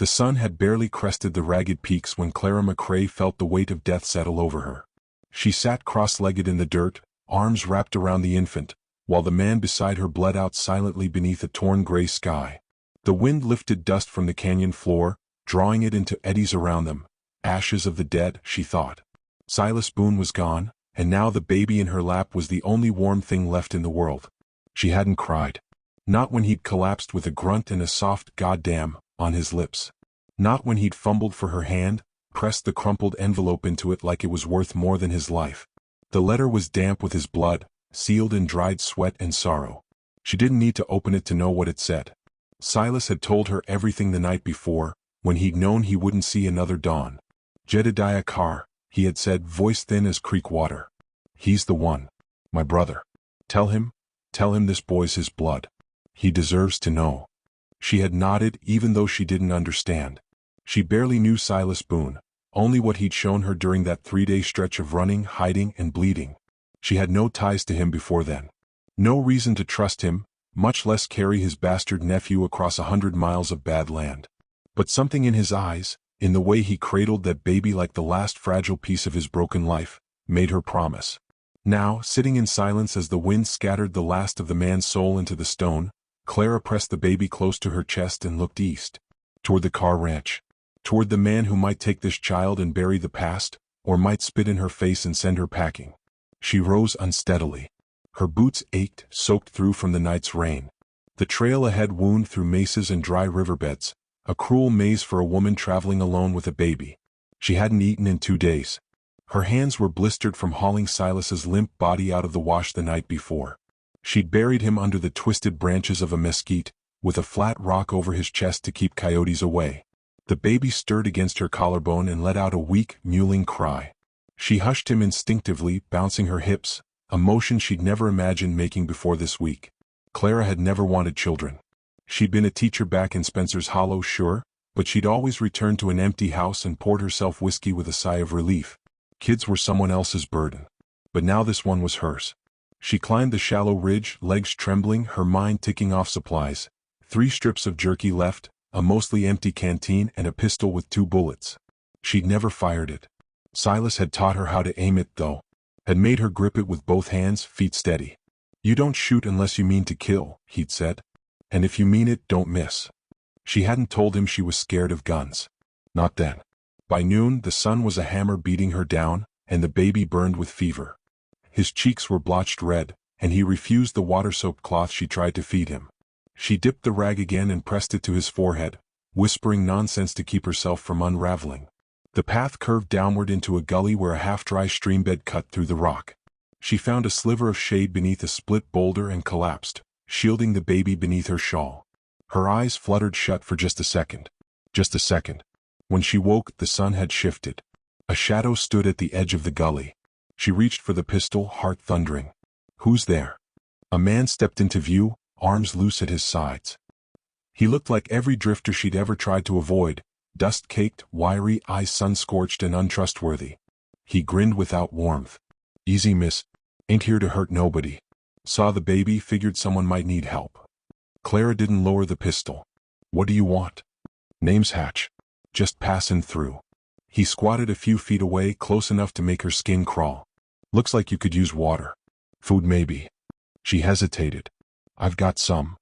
The sun had barely crested the ragged peaks when Clara McRae felt the weight of death settle over her. She sat cross-legged in the dirt, arms wrapped around the infant, while the man beside her bled out silently beneath a torn gray sky. The wind lifted dust from the canyon floor, drawing it into eddies around them. Ashes of the dead, she thought. Silas Boone was gone, and now the baby in her lap was the only warm thing left in the world. She hadn't cried. Not when he'd collapsed with a grunt and a soft "goddamn" on his lips. Not when he'd fumbled for her hand, pressed the crumpled envelope into it like it was worth more than his life. The letter was damp with his blood, sealed in dried sweat and sorrow. She didn't need to open it to know what it said. Silas had told her everything the night before, when he'd known he wouldn't see another dawn. "Jedediah Carr," he had said, voice thin as creek water. "He's the one. My brother. Tell him this boy's his blood. He deserves to know." She had nodded even though she didn't understand. She barely knew Silas Boone, only what he'd shown her during that 3-day stretch of running, hiding, and bleeding. She had no ties to him before then. No reason to trust him, much less carry his bastard nephew across 100 miles of bad land. But something in his eyes, in the way he cradled that baby like the last fragile piece of his broken life, made her promise. Now, sitting in silence as the wind scattered the last of the man's soul into the stone, Clara pressed the baby close to her chest and looked east. Toward the Carr ranch. Toward the man who might take this child and bury the past, or might spit in her face and send her packing. She rose unsteadily. Her boots ached, soaked through from the night's rain. The trail ahead wound through mesas and dry riverbeds, a cruel maze for a woman traveling alone with a baby. She hadn't eaten in 2 days. Her hands were blistered from hauling Silas's limp body out of the wash the night before. She'd buried him under the twisted branches of a mesquite, with a flat rock over his chest to keep coyotes away. The baby stirred against her collarbone and let out a weak, mewling cry. She hushed him instinctively, bouncing her hips, a motion she'd never imagined making before this week. Clara had never wanted children. She'd been a teacher back in Spencer's Hollow, sure, but she'd always returned to an empty house and poured herself whiskey with a sigh of relief. Kids were someone else's burden. But now this one was hers. She climbed the shallow ridge, legs trembling, her mind ticking off supplies. 3 strips of jerky left, a mostly empty canteen, and a pistol with 2 bullets. She'd never fired it. Silas had taught her how to aim it, though. Had made her grip it with both hands, feet steady. "You don't shoot unless you mean to kill," he'd said. "And if you mean it, don't miss." She hadn't told him she was scared of guns. Not then. By noon, the sun was a hammer beating her down, and the baby burned with fever. His cheeks were blotched red, and he refused the water-soaked cloth she tried to feed him. She dipped the rag again and pressed it to his forehead, whispering nonsense to keep herself from unraveling. The path curved downward into a gully where a half-dry streambed cut through the rock. She found a sliver of shade beneath a split boulder and collapsed, shielding the baby beneath her shawl. Her eyes fluttered shut for just a second. Just a second. When she woke, the sun had shifted. A shadow stood at the edge of the gully. She reached for the pistol, heart thundering. "Who's there?" A man stepped into view, arms loose at his sides. He looked like every drifter she'd ever tried to avoid, dust-caked, wiry, eyes sun-scorched and untrustworthy. He grinned without warmth. "Easy, miss. Ain't here to hurt nobody. Saw the baby, figured someone might need help." Clara didn't lower the pistol. "What do you want?" "Name's Hatch. Just passing through." He squatted a few feet away, close enough to make her skin crawl. "Looks like you could use water. Food maybe." She hesitated. "I've got some."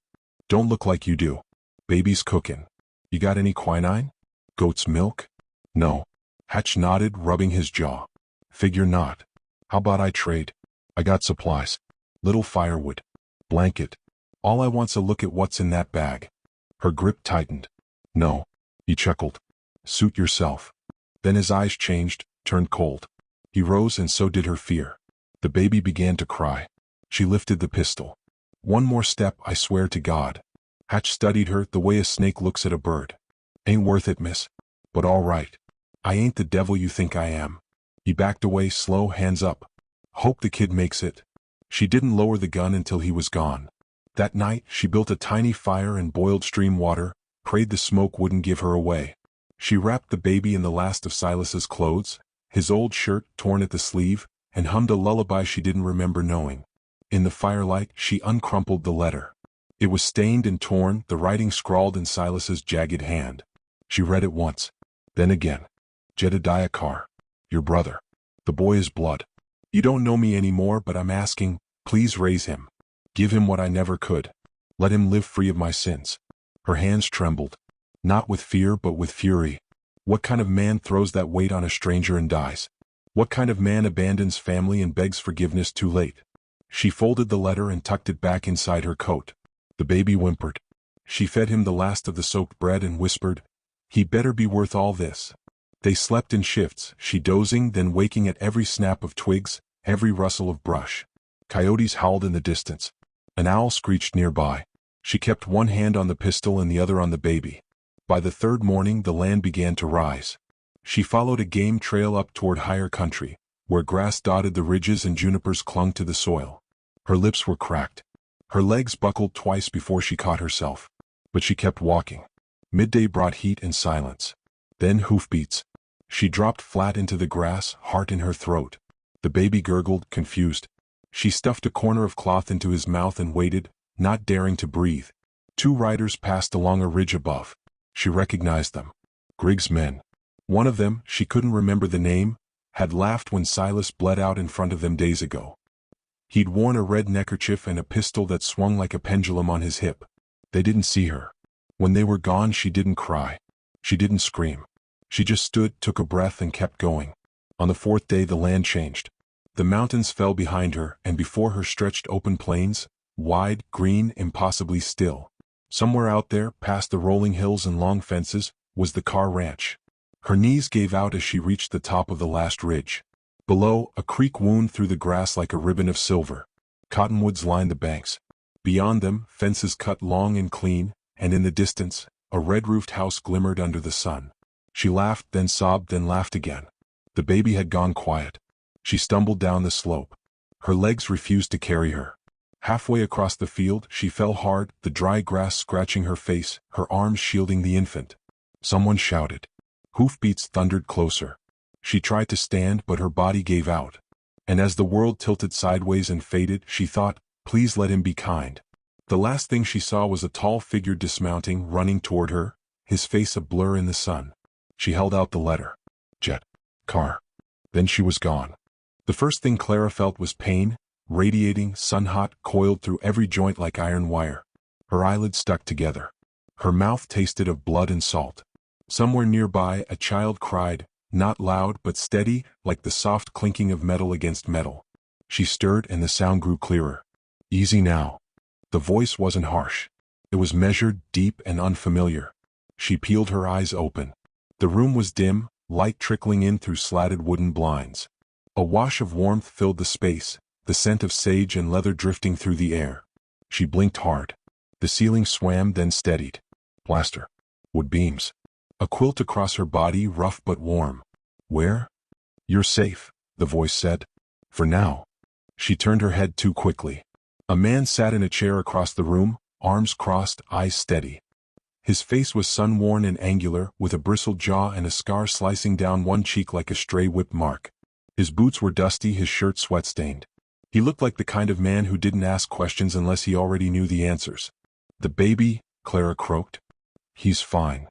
"Don't look like you do. Baby's cooking. You got any quinine? Goat's milk?" "No." Hatch nodded, rubbing his jaw. "Figure not. How about I trade? I got supplies. Little firewood. Blanket. All I want's a look at what's in that bag." Her grip tightened. "No." He chuckled. "Suit yourself." Then his eyes changed, turned cold. He rose and so did her fear. The baby began to cry. She lifted the pistol. "One more step, I swear to God." Hatch studied her the way a snake looks at a bird. "Ain't worth it, miss. But all right. I ain't the devil you think I am." He backed away slow, hands up. "Hope the kid makes it." She didn't lower the gun until he was gone. That night, she built a tiny fire and boiled stream water, prayed the smoke wouldn't give her away. She wrapped the baby in the last of Silas's clothes, his old shirt torn at the sleeve, and hummed a lullaby she didn't remember knowing. In the firelight, she uncrumpled the letter. It was stained and torn, the writing scrawled in Silas's jagged hand. She read it once. Then again. Jedediah Carr. Your brother. The boy is blood. You don't know me anymore, but I'm asking, please raise him. Give him what I never could. Let him live free of my sins. Her hands trembled. Not with fear but with fury. What kind of man throws that weight on a stranger and dies? What kind of man abandons family and begs forgiveness too late? She folded the letter and tucked it back inside her coat. The baby whimpered. She fed him the last of the soaked bread and whispered, "He better be worth all this." They slept in shifts, she dozing, then waking at every snap of twigs, every rustle of brush. Coyotes howled in the distance. An owl screeched nearby. She kept one hand on the pistol and the other on the baby. By the third morning the land began to rise. She followed a game trail up toward higher country, where grass dotted the ridges and junipers clung to the soil. Her lips were cracked. Her legs buckled twice before she caught herself. But she kept walking. Midday brought heat and silence. Then hoofbeats. She dropped flat into the grass, heart in her throat. The baby gurgled, confused. She stuffed a corner of cloth into his mouth and waited, not daring to breathe. 2 riders passed along a ridge above. She recognized them. Griggs' men. One of them, she couldn't remember the name, had laughed when Silas bled out in front of them days ago. He'd worn a red neckerchief and a pistol that swung like a pendulum on his hip. They didn't see her. When they were gone, she didn't cry. She didn't scream. She just stood, took a breath, and kept going. On the 4th day the land changed. The mountains fell behind her, and before her stretched open plains, wide, green, impossibly still. Somewhere out there, past the rolling hills and long fences, was the Carr Ranch. Her knees gave out as she reached the top of the last ridge. Below, a creek wound through the grass like a ribbon of silver. Cottonwoods lined the banks. Beyond them, fences cut long and clean, and in the distance, a red-roofed house glimmered under the sun. She laughed, then sobbed, then laughed again. The baby had gone quiet. She stumbled down the slope. Her legs refused to carry her. Halfway across the field, she fell hard, the dry grass scratching her face, her arms shielding the infant. Someone shouted. Hoofbeats thundered closer. She tried to stand, but her body gave out. And as the world tilted sideways and faded, she thought, please let him be kind. The last thing she saw was a tall figure dismounting, running toward her, his face a blur in the sun. She held out the letter. Jed. Carr. Then she was gone. The first thing Clara felt was pain, radiating, sun-hot, coiled through every joint like iron wire. Her eyelids stuck together. Her mouth tasted of blood and salt. Somewhere nearby, a child cried, not loud but steady, like the soft clinking of metal against metal. She stirred and the sound grew clearer. Easy now. The voice wasn't harsh. It was measured, deep, and unfamiliar. She peeled her eyes open. The room was dim, light trickling in through slatted wooden blinds. A wash of warmth filled the space, the scent of sage and leather drifting through the air. She blinked hard. The ceiling swam, then steadied. Plaster. Wood beams. A quilt across her body, rough but warm. Where? You're safe, the voice said. For now. She turned her head too quickly. A man sat in a chair across the room, arms crossed, eyes steady. His face was sun-worn and angular, with a bristled jaw and a scar slicing down one cheek like a stray whip mark. His boots were dusty, his shirt sweat-stained. He looked like the kind of man who didn't ask questions unless he already knew the answers. The baby, Clara croaked. He's fine.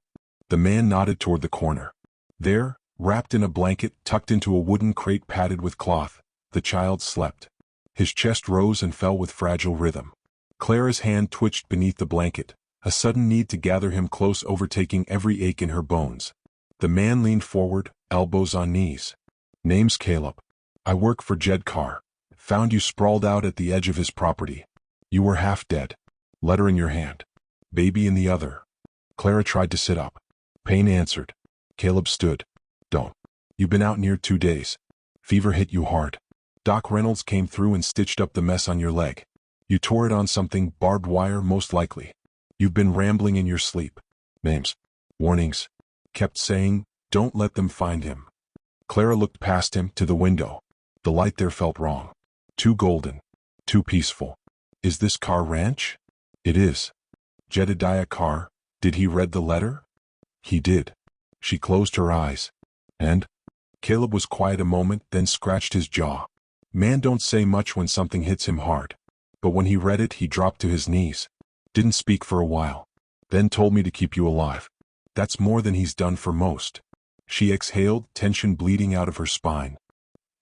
The man nodded toward the corner. There, wrapped in a blanket, tucked into a wooden crate padded with cloth, the child slept. His chest rose and fell with fragile rhythm. Clara's hand twitched beneath the blanket, a sudden need to gather him close overtaking every ache in her bones. The man leaned forward, elbows on knees. Name's Caleb. I work for Jed Carr. Found you sprawled out at the edge of his property. You were half dead. Letter in your hand. Baby in the other. Clara tried to sit up. Pain answered. Caleb stood. Don't. You've been out near 2 days. Fever hit you hard. Doc Reynolds came through and stitched up the mess on your leg. You tore it on something, barbed wire most likely. You've been rambling in your sleep. Names. Warnings. Kept saying, don't let them find him. Clara looked past him to the window. The light there felt wrong. Too golden. Too peaceful. Is this Carr Ranch? It is. Jedediah Carr. Did he read the letter? He did. She closed her eyes. And? Caleb was quiet a moment, then scratched his jaw. Man don't say much when something hits him hard. But when he read it, he dropped to his knees. Didn't speak for a while. Then told me to keep you alive. That's more than he's done for most. She exhaled, tension bleeding out of her spine.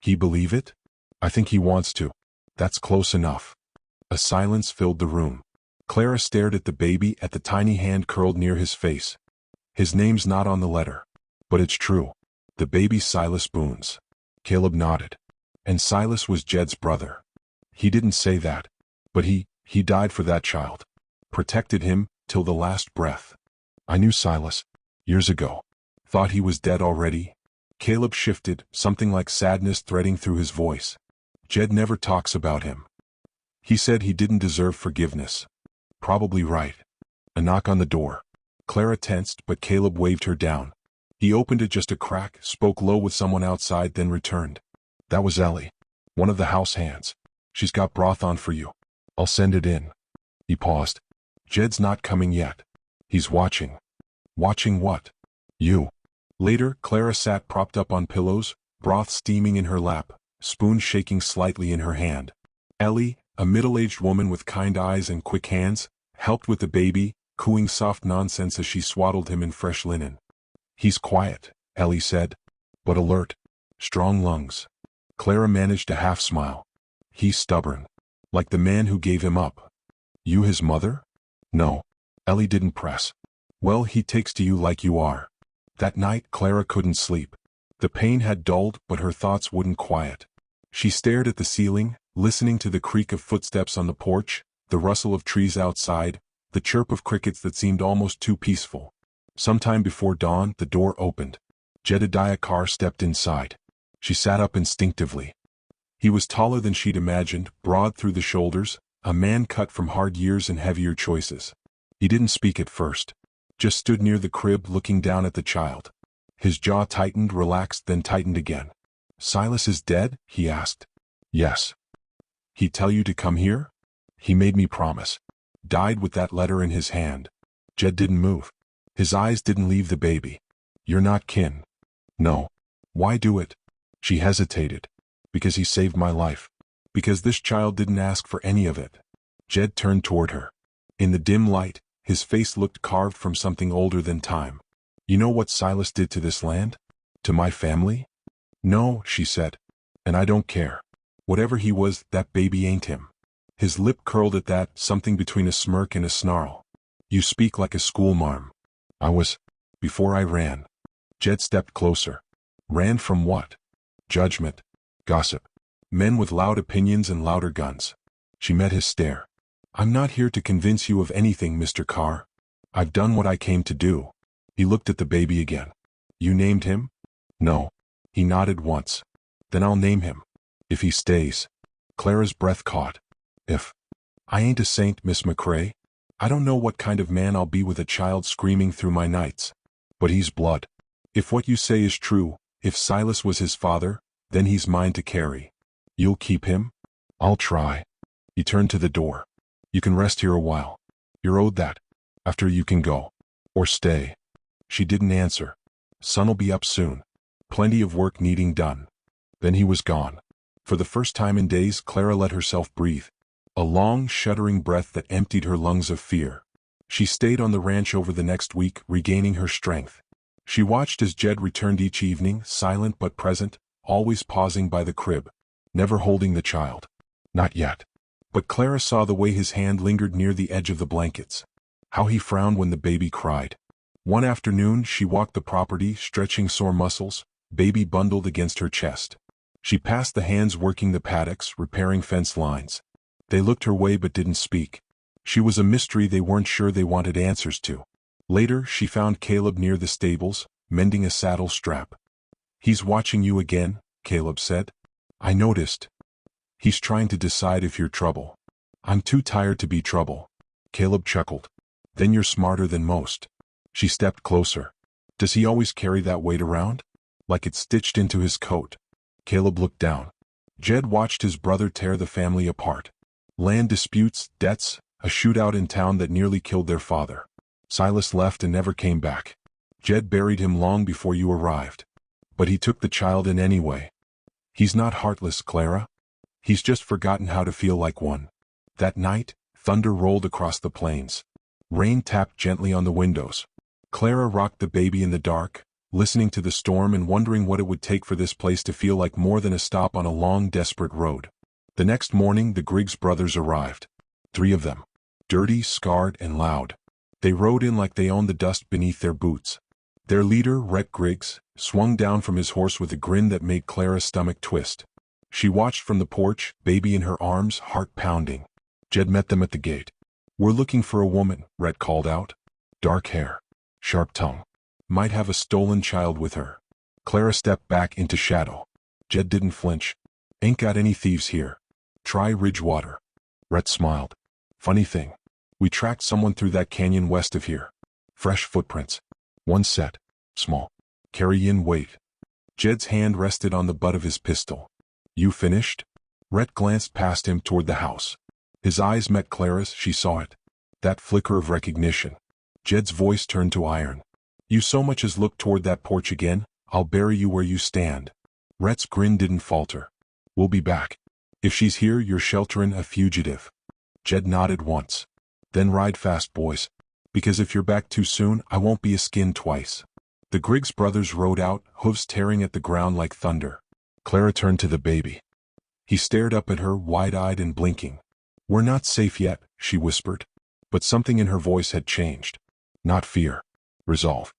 He believe it? I think he wants to. That's close enough. A silence filled the room. Clara stared at the baby, at the tiny hand curled near his face. His name's not on the letter. But it's true. The baby's Silas Boone's. Caleb nodded. And Silas was Jed's brother. He didn't say that. But he died for that child. Protected him, till the last breath. I knew Silas. Years ago. Thought he was dead already. Caleb shifted, something like sadness threading through his voice. Jed never talks about him. He said he didn't deserve forgiveness. Probably right. A knock on the door. Clara tensed, but Caleb waved her down. He opened it just a crack, spoke low with someone outside, then returned. That was Ellie. One of the house hands. She's got broth on for you. I'll send it in. He paused. Jed's not coming yet. He's watching. Watching what? You. Later, Clara sat propped up on pillows, broth steaming in her lap, spoon shaking slightly in her hand. Ellie, a middle-aged woman with kind eyes and quick hands, helped with the baby, cooing soft nonsense as she swaddled him in fresh linen. He's quiet, Ellie said, but alert. Strong lungs. Clara managed a half-smile. He's stubborn. Like the man who gave him up. You his mother? No. Ellie didn't press. Well, he takes to you like you are. That night, Clara couldn't sleep. The pain had dulled, but her thoughts wouldn't quiet. She stared at the ceiling, listening to the creak of footsteps on the porch, the rustle of trees outside, the chirp of crickets that seemed almost too peaceful. Sometime before dawn, the door opened. Jedediah Carr stepped inside. She sat up instinctively. He was taller than she'd imagined, broad through the shoulders, a man cut from hard years and heavier choices. He didn't speak at first. Just stood near the crib looking down at the child. His jaw tightened, relaxed, then tightened again. Silas is dead? He asked. Yes. He tell you to come here? He made me promise. Died with that letter in his hand. Jed didn't move. His eyes didn't leave the baby. You're not kin. No. Why do it? She hesitated. Because he saved my life. Because this child didn't ask for any of it. Jed turned toward her. In the dim light, his face looked carved from something older than time. You know what Silas did to this land? To my family? No, she said. And I don't care. Whatever he was, that baby ain't him. His lip curled at that, something between a smirk and a snarl. You speak like a schoolmarm. I was. Before I ran. Jed stepped closer. Ran from what? Judgment. Gossip. Men with loud opinions and louder guns. She met his stare. I'm not here to convince you of anything, Mr. Carr. I've done what I came to do. He looked at the baby again. You named him? No. He nodded once. Then I'll name him. If he stays. Clara's breath caught. If. I ain't a saint, Miss McCrae. I don't know what kind of man I'll be with a child screaming through my nights. But he's blood. If what you say is true, if Silas was his father, then he's mine to carry. You'll keep him? I'll try. He turned to the door. You can rest here a while. You're owed that. After you can go. Or stay. She didn't answer. Sun'll be up soon. Plenty of work needing done. Then he was gone. For the first time in days, Clara let herself breathe. A long, shuddering breath that emptied her lungs of fear. She stayed on the ranch over the next week, regaining her strength. She watched as Jed returned each evening, silent but present, always pausing by the crib. Never holding the child. Not yet. But Clara saw the way his hand lingered near the edge of the blankets. How he frowned when the baby cried. One afternoon, she walked the property, stretching sore muscles, baby bundled against her chest. She passed the hands working the paddocks, repairing fence lines. They looked her way but didn't speak. She was a mystery they weren't sure they wanted answers to. Later, she found Caleb near the stables, mending a saddle strap. He's watching you again, Caleb said. I noticed. He's trying to decide if you're trouble. I'm too tired to be trouble. Caleb chuckled. Then you're smarter than most. She stepped closer. Does he always carry that weight around? Like it's stitched into his coat. Caleb looked down. Jed watched his brother tear the family apart. Land disputes, debts, a shootout in town that nearly killed their father. Silas left and never came back. Jed buried him long before you arrived. But he took the child in anyway. He's not heartless, Clara. He's just forgotten how to feel like one. That night, thunder rolled across the plains. Rain tapped gently on the windows. Clara rocked the baby in the dark, listening to the storm and wondering what it would take for this place to feel like more than a stop on a long, desperate road. The next morning, the Griggs brothers arrived. 3 of them. Dirty, scarred, and loud. They rode in like they owned the dust beneath their boots. Their leader, Rhett Griggs, swung down from his horse with a grin that made Clara's stomach twist. She watched from the porch, baby in her arms, heart pounding. Jed met them at the gate. "We're looking for a woman," Rhett called out. "Dark hair. Sharp tongue. Might have a stolen child with her." Clara stepped back into shadow. Jed didn't flinch. "Ain't got any thieves here. Try Ridgewater." Rhett smiled. "Funny thing. We tracked someone through that canyon west of here. Fresh footprints. One set. Small. Carry in weight." Jed's hand rested on the butt of his pistol. "You finished?" Rhett glanced past him toward the house. His eyes met Clara's. She saw it. That flicker of recognition. Jed's voice turned to iron. "You so much as look toward that porch again, I'll bury you where you stand." Rhett's grin didn't falter. "We'll be back. If she's here, you're shelterin' a fugitive." Jed nodded once. "Then ride fast, boys. Because if you're back too soon, I won't be a skin twice." The Griggs brothers rode out, hooves tearing at the ground like thunder. Clara turned to the baby. He stared up at her, wide-eyed and blinking. "We're not safe yet," she whispered. But something in her voice had changed. Not fear. Resolve.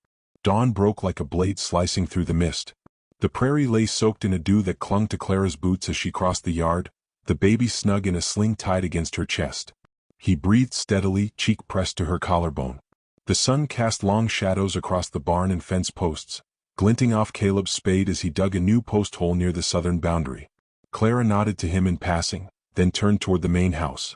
Dawn broke like a blade slicing through the mist. The prairie lay soaked in a dew that clung to Clara's boots as she crossed the yard, the baby snug in a sling tied against her chest. He breathed steadily, cheek pressed to her collarbone. The sun cast long shadows across the barn and fence posts, glinting off Caleb's spade as he dug a new post hole near the southern boundary. Clara nodded to him in passing, then turned toward the main house.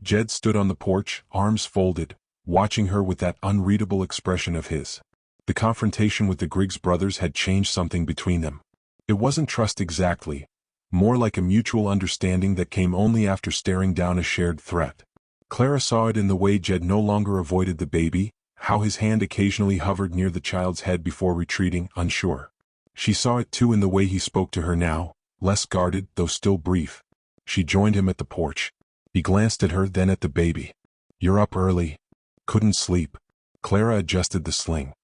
Jed stood on the porch, arms folded, watching her with that unreadable expression of his. The confrontation with the Griggs brothers had changed something between them. It wasn't trust exactly, more like a mutual understanding that came only after staring down a shared threat. Clara saw it in the way Jed no longer avoided the baby, how his hand occasionally hovered near the child's head before retreating, unsure. She saw it too in the way he spoke to her now, less guarded, though still brief. She joined him at the porch. He glanced at her, then at the baby. "You're up early." "Couldn't sleep." Clara adjusted the sling.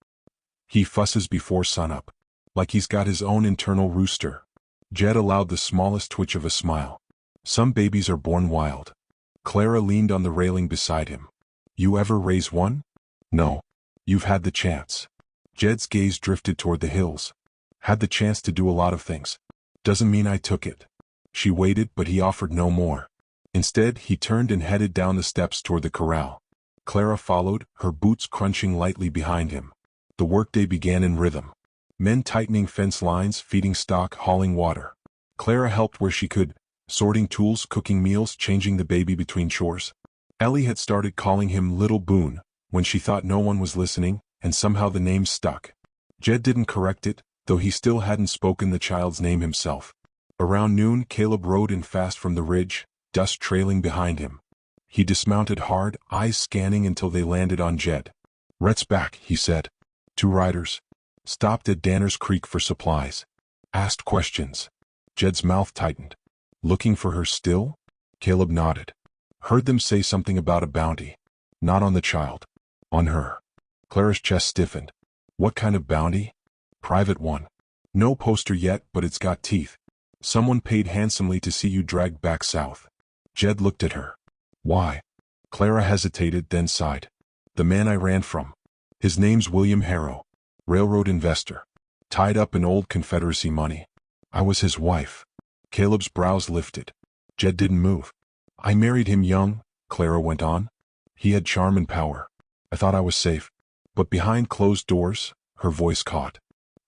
"He fusses before sunup. Like he's got his own internal rooster." Jed allowed the smallest twitch of a smile. "Some babies are born wild." Clara leaned on the railing beside him. "You ever raise one?" "No. You've had the chance." Jed's gaze drifted toward the hills. "Had the chance to do a lot of things. Doesn't mean I took it." She waited, but he offered no more. Instead, he turned and headed down the steps toward the corral. Clara followed, her boots crunching lightly behind him. The workday began in rhythm. Men tightening fence lines, feeding stock, hauling water. Clara helped where she could, sorting tools, cooking meals, changing the baby between chores. Ellie had started calling him Little Boone, when she thought no one was listening, and somehow the name stuck. Jed didn't correct it, though he still hadn't spoken the child's name himself. Around noon, Caleb rode in fast from the ridge, dust trailing behind him. He dismounted hard, eyes scanning until they landed on Jed. "Rhett's back," he said. 2 riders. Stopped at Danner's Creek for supplies. Asked questions. Jed's mouth tightened. "Looking for her still?" Caleb nodded. "Heard them say something about a bounty. Not on the child. On her." Clara's chest stiffened. "What kind of bounty?" "Private one. No poster yet, but it's got teeth. Someone paid handsomely to see you dragged back south." Jed looked at her. "Why?" Clara hesitated, then sighed. "The man I ran from. His name's William Harrow. Railroad investor. Tied up in old Confederacy money. I was his wife." Caleb's brows lifted. Jed didn't move. "I married him young," Clara went on. "He had charm and power. I thought I was safe. But behind closed doors," her voice caught.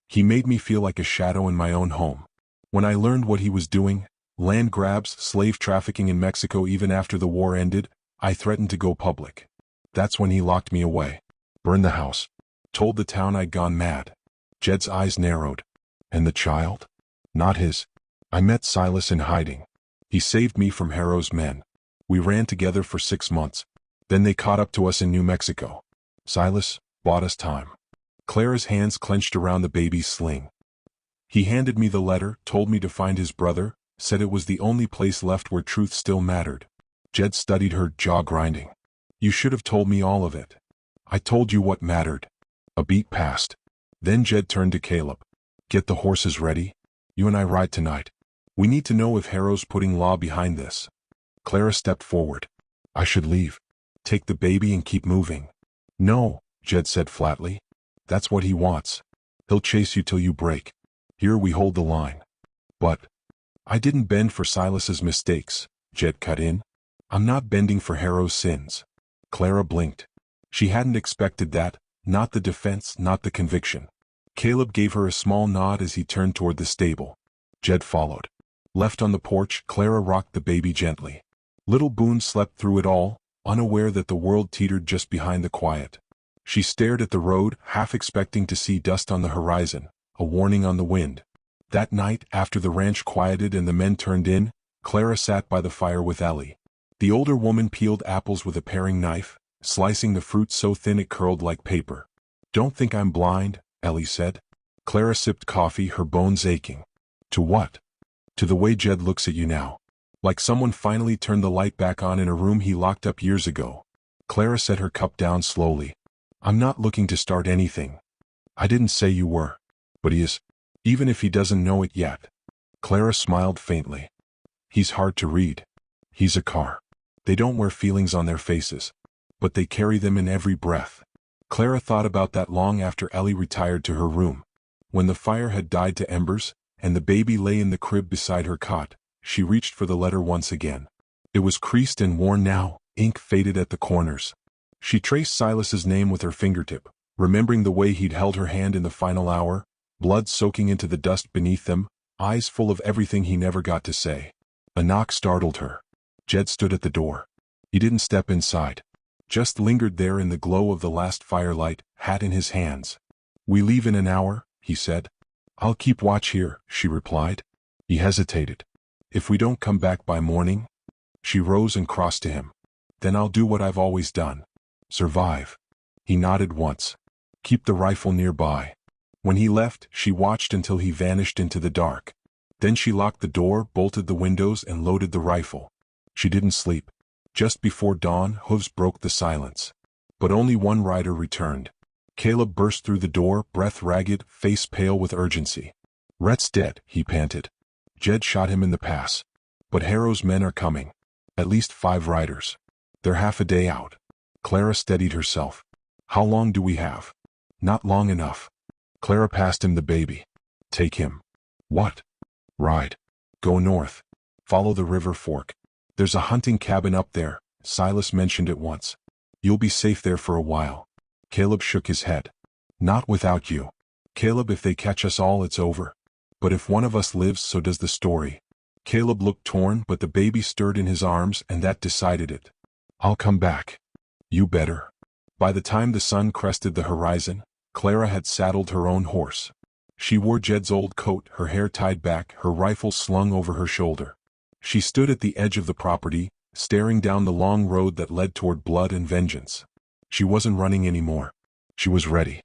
"He made me feel like a shadow in my own home. When I learned what he was doing, land grabs, slave trafficking in Mexico even after the war ended, I threatened to go public. That's when he locked me away. Burned the house. Told the town I'd gone mad." Jed's eyes narrowed. "And the child?" "Not his. I met Silas in hiding. He saved me from Harrow's men. We ran together for 6 months. Then they caught up to us in New Mexico. Silas bought us time." Clara's hands clenched around the baby's sling. "He handed me the letter, told me to find his brother, said it was the only place left where truth still mattered." Jed studied her, jaw grinding. "You should have told me all of it. I told you what mattered." A beat passed. Then Jed turned to Caleb. Get the horses ready. You and I ride tonight. We need to know if Harrow's putting law behind this. Clara stepped forward. I should leave. Take the baby and keep moving. No, Jed said flatly. That's what he wants. He'll chase you till you break. Here we hold the line. But I didn't bend for Silas's mistakes, Jed cut in. I'm not bending for Harrow's sins. Clara blinked. She hadn't expected that, not the defense, not the conviction. Caleb gave her a small nod as he turned toward the stable. Jed followed. Left on the porch, Clara rocked the baby gently. Little Boone slept through it all, unaware that the world teetered just behind the quiet. She stared at the road, half expecting to see dust on the horizon, a warning on the wind. That night, after the ranch quieted and the men turned in, Clara sat by the fire with Ellie. The older woman peeled apples with a paring knife, slicing the fruit so thin it curled like paper. Don't think I'm blind, Ellie said. Clara sipped coffee, her bones aching. To what? To the way Jed looks at you now. Like someone finally turned the light back on in a room he locked up years ago. Clara set her cup down slowly. I'm not looking to start anything. I didn't say you were. But he is. Even if he doesn't know it yet. Clara smiled faintly. He's hard to read. He's a car. They don't wear feelings on their faces. But they carry them in every breath. Clara thought about that long after Ellie retired to her room. When the fire had died to embers, and the baby lay in the crib beside her cot, she reached for the letter once again. It was creased and worn now, ink faded at the corners. She traced Silas's name with her fingertip, remembering the way he'd held her hand in the final hour, blood soaking into the dust beneath them, eyes full of everything he never got to say. A knock startled her. Jed stood at the door. He didn't step inside. Just lingered there in the glow of the last firelight, hat in his hands. We leave in an hour, he said. I'll keep watch here, she replied. He hesitated. If we don't come back by morning? She rose and crossed to him. Then I'll do what I've always done. Survive. He nodded once. Keep the rifle nearby. When he left, she watched until he vanished into the dark. Then she locked the door, bolted the windows, and loaded the rifle. She didn't sleep. Just before dawn, hooves broke the silence. But only one rider returned. Caleb burst through the door, breath ragged, face pale with urgency. Rhett's dead, he panted. Jed shot him in the pass. But Harrow's men are coming. At least 5 riders. They're half a day out. Clara steadied herself. How long do we have? Not long enough. Clara passed him the baby. Take him. What? Ride. Go north. Follow the river fork. There's a hunting cabin up there, Silas mentioned it once. You'll be safe there for a while. Caleb shook his head. Not without you. Caleb, if they catch us all, it's over. But if one of us lives, so does the story. Caleb looked torn, but the baby stirred in his arms, and that decided it. I'll come back. You better. By the time the sun crested the horizon, Clara had saddled her own horse. She wore Jed's old coat, her hair tied back, her rifle slung over her shoulder. She stood at the edge of the property, staring down the long road that led toward blood and vengeance. She wasn't running anymore. She was ready.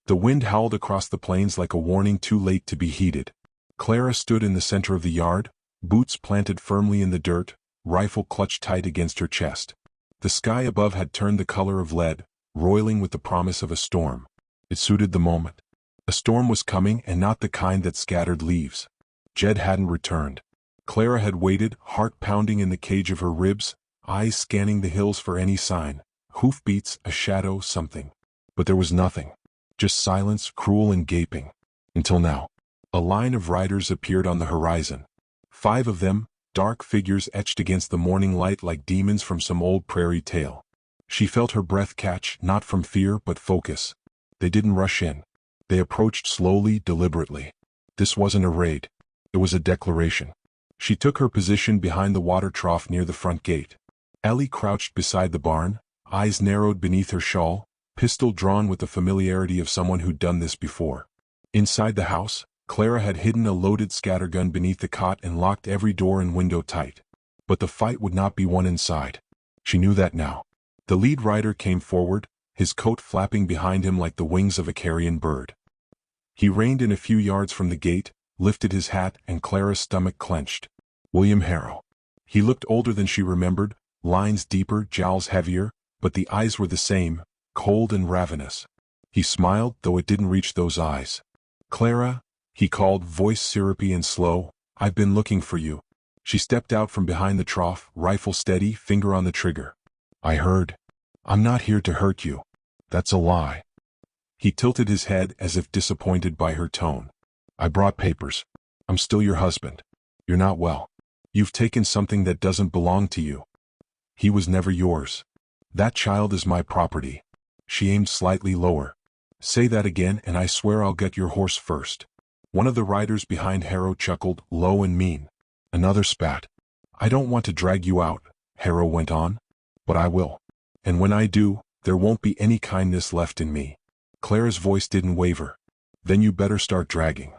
The wind howled across the plains like a warning too late to be heeded. Clara stood in the center of the yard, boots planted firmly in the dirt, rifle clutched tight against her chest. The sky above had turned the color of lead, roiling with the promise of a storm. It suited the moment. A storm was coming, and not the kind that scattered leaves. Jed hadn't returned. Clara had waited, heart pounding in the cage of her ribs, eyes scanning the hills for any sign. Hoofbeats, a shadow, something. But there was nothing. Just silence, cruel and gaping. Until now. A line of riders appeared on the horizon. 5 of them, dark figures etched against the morning light like demons from some old prairie tale. She felt her breath catch, not from fear but focus. They didn't rush in. They approached slowly, deliberately. This wasn't a raid. It was a declaration. She took her position behind the water trough near the front gate. Ellie crouched beside the barn, eyes narrowed beneath her shawl, pistol drawn with the familiarity of someone who'd done this before. Inside the house, Clara had hidden a loaded scattergun beneath the cot and locked every door and window tight. But the fight would not be won inside. She knew that now. The lead rider came forward, his coat flapping behind him like the wings of a carrion bird. He reined in a few yards from the gate, lifted his hat, and Clara's stomach clenched. William Harrow. He looked older than she remembered, lines deeper, jowls heavier, but the eyes were the same, cold and ravenous. He smiled, though it didn't reach those eyes. "Clara," he called, voice syrupy and slow, "I've been looking for you." She stepped out from behind the trough, rifle steady, finger on the trigger. "I heard. I'm not here to hurt you." "That's a lie." He tilted his head as if disappointed by her tone. "I brought papers. I'm still your husband. You're not well. You've taken something that doesn't belong to you. He was never yours. That child is my property." She aimed slightly lower. "Say that again and I swear I'll get your horse first." One of the riders behind Harrow chuckled, low and mean. Another spat. "I don't want to drag you out," Harrow went on, "but I will. And when I do, there won't be any kindness left in me." Clara's voice didn't waver. "Then you better start dragging."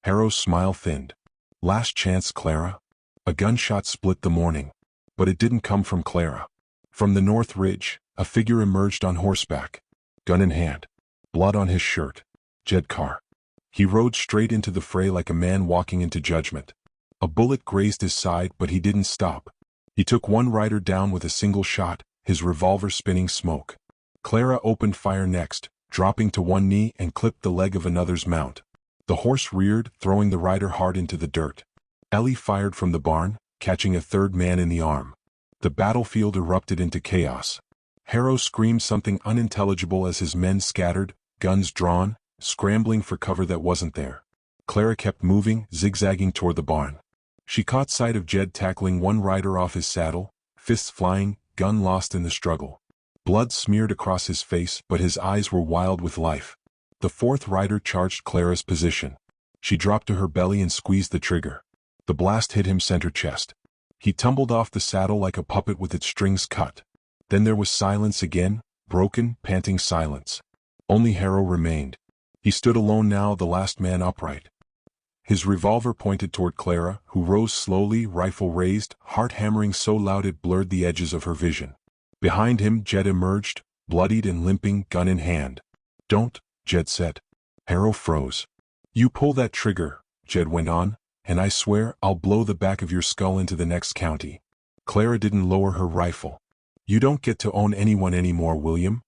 Harrow's smile thinned. "Last chance, Clara." A gunshot split the morning. But it didn't come from Clara. From the north ridge, a figure emerged on horseback. Gun in hand. Blood on his shirt. Jed Carr. He rode straight into the fray like a man walking into judgment. A bullet grazed his side, but he didn't stop. He took one rider down with a single shot, his revolver spinning smoke. Clara opened fire next, dropping to one knee and clipped the leg of another's mount. The horse reared, throwing the rider hard into the dirt. Ellie fired from the barn, catching a third man in the arm. The battlefield erupted into chaos. Harrow screamed something unintelligible as his men scattered, guns drawn, scrambling for cover that wasn't there. Clara kept moving, zigzagging toward the barn. She caught sight of Jed tackling one rider off his saddle, fists flying, gun lost in the struggle. Blood smeared across his face, but his eyes were wild with life. The fourth rider charged Clara's position. She dropped to her belly and squeezed the trigger. The blast hit him center chest. He tumbled off the saddle like a puppet with its strings cut. Then there was silence again, broken, panting silence. Only Harrow remained. He stood alone now, the last man upright. His revolver pointed toward Clara, who rose slowly, rifle raised, heart hammering so loud it blurred the edges of her vision. Behind him, Jed emerged, bloodied and limping, gun in hand. "Don't," Jed said. Harrow froze. "You pull that trigger," Jed went on, "and I swear I'll blow the back of your skull into the next county." Clara didn't lower her rifle. "You don't get to own anyone anymore, William."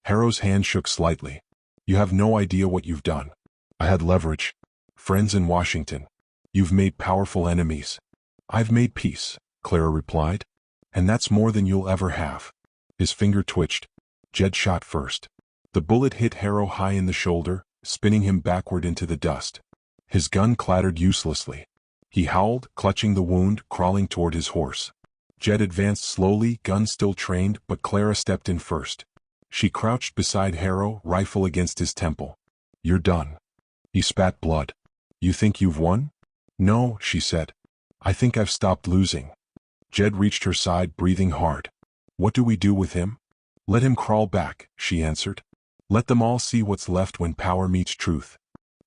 Harrow's hand shook slightly. "You have no idea what you've done." "I had leverage. Friends in Washington. You've made powerful enemies." "I've made peace," Clara replied. "And that's more than you'll ever have." His finger twitched. Jed shot first. The bullet hit Harrow high in the shoulder, spinning him backward into the dust. His gun clattered uselessly. He howled, clutching the wound, crawling toward his horse. Jed advanced slowly, gun still trained, but Clara stepped in first. She crouched beside Harrow, rifle against his temple. "You're done." He spat blood. "You think you've won?" "No," she said. "I think I've stopped losing." Jed reached her side, breathing hard. "What do we do with him?" "Let him crawl back," she answered. "Let them all see what's left when power meets truth."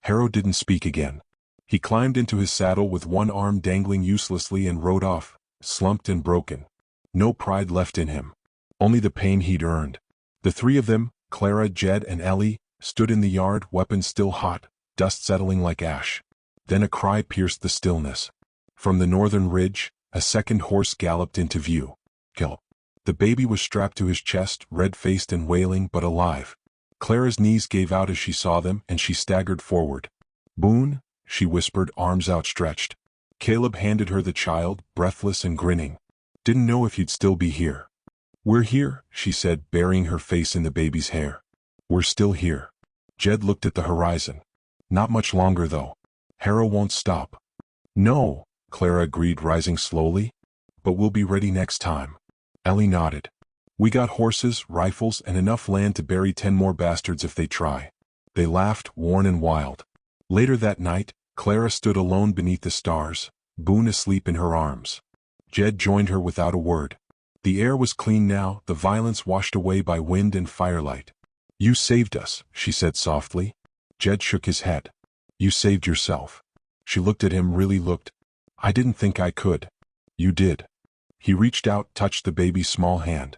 Harrow didn't speak again. He climbed into his saddle with one arm dangling uselessly and rode off, slumped and broken. No pride left in him. Only the pain he'd earned. The three of them, Clara, Jed, and Ellie, stood in the yard, weapons still hot, dust settling like ash. Then a cry pierced the stillness. From the northern ridge, a second horse galloped into view. Kill. The baby was strapped to his chest, red-faced and wailing, but alive. Clara's knees gave out as she saw them, and she staggered forward. "Boone," she whispered, arms outstretched. Caleb handed her the child, breathless and grinning. "Didn't know if you'd still be here." "We're here," she said, burying her face in the baby's hair. "We're still here." Jed looked at the horizon. "Not much longer, though. Harrow won't stop." "No," Clara agreed, rising slowly. "But we'll be ready next time." Ellie nodded. "We got horses, rifles, and enough land to bury 10 more bastards if they try." They laughed, worn and wild. Later that night, Clara stood alone beneath the stars, Boone asleep in her arms. Jed joined her without a word. The air was clean now, the violence washed away by wind and firelight. "You saved us," she said softly. Jed shook his head. "You saved yourself." She looked at him, really looked. "I didn't think I could." "You did." He reached out, touched the baby's small hand.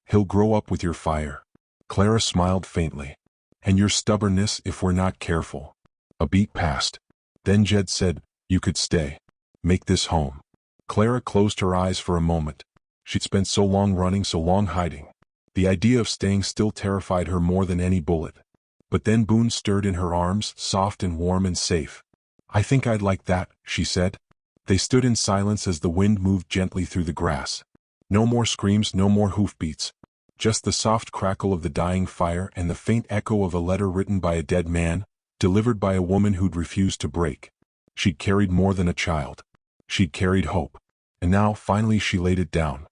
"He'll grow up with your fire." Clara smiled faintly. "And your stubbornness if we're not careful." A beat passed. Then Jed said, "You could stay. Make this home." Clara closed her eyes for a moment. She'd spent so long running, so long hiding. The idea of staying still terrified her more than any bullet. But then Boone stirred in her arms, soft and warm and safe. "I think I'd like that," she said. They stood in silence as the wind moved gently through the grass. No more screams, no more hoofbeats. Just the soft crackle of the dying fire and the faint echo of a letter written by a dead man, delivered by a woman who'd refused to break. She'd carried more than a child. She'd carried hope. And now, finally, she laid it down.